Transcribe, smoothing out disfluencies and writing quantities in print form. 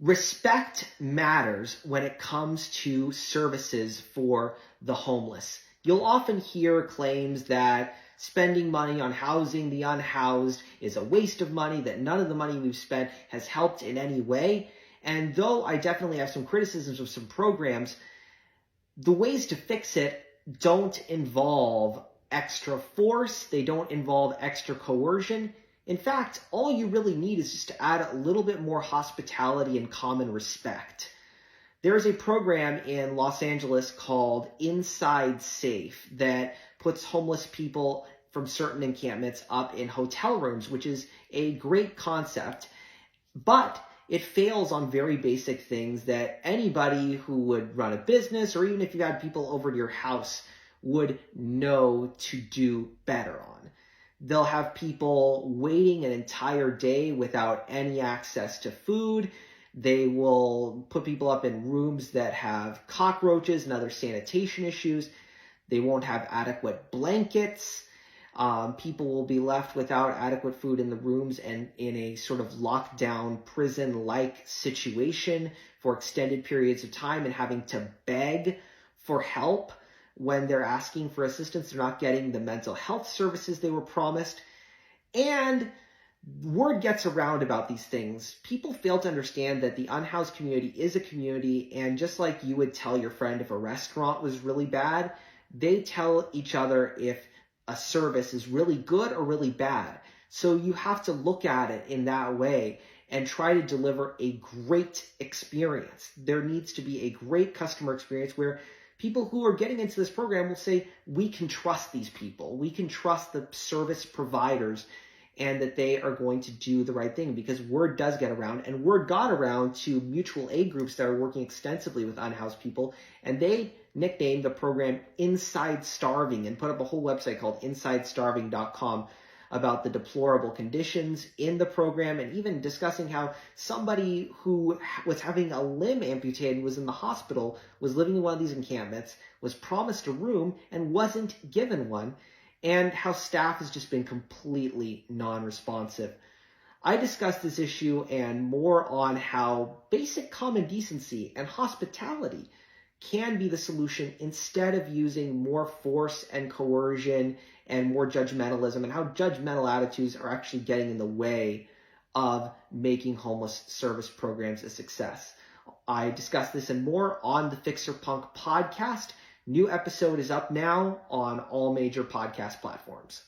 Respect matters when it comes to services for the homeless. You'll often hear claims that spending money on housing the unhoused is a waste of money, that none of the money we've spent has helped in any way. And though I definitely have some criticisms of some programs, the ways to fix it don't involve extra force. They don't involve extra coercion. In fact, all you really need is just to add a little bit more hospitality and common respect. There is a program in Los Angeles called Inside Safe that puts homeless people from certain encampments up in hotel rooms, which is a great concept, but it fails on very basic things that anybody who would run a business, or even if you had people over to your house, would know to do better on. They'll have people waiting an entire day without any access to food. They will put people up in rooms that have cockroaches and other sanitation issues. They won't have adequate blankets. People will be left without adequate food in the rooms and in a sort of lockdown prison-like situation for extended periods of time and having to beg for help. When they're asking for assistance, they're not getting the mental health services they were promised. And word gets around about these things. People fail to understand that the unhoused community is a community, and just like you would tell your friend if a restaurant was really bad, they tell each other if a service is really good or really bad. So you have to look at it in that way and try to deliver a great experience. There needs to be a great customer experience where people who are getting into this program will say, we can trust these people. We can trust the service providers and that they are going to do the right thing, because word does get around, and word got around to mutual aid groups that are working extensively with unhoused people, and they nicknamed the program Inside Starving and put up a whole website called InsideStarving.com about the deplorable conditions in the program, and even discussing how somebody who was having a limb amputated and was in the hospital, was living in one of these encampments, was promised a room and wasn't given one, and how staff has just been completely non-responsive. I discussed this issue and more on how basic common decency and hospitality can be the solution instead of using more force and coercion and more judgmentalism, and how judgmental attitudes are actually getting in the way of making homeless service programs a success. I discussed this and more on the Fixer Punk podcast. New episode is up now on all major podcast platforms.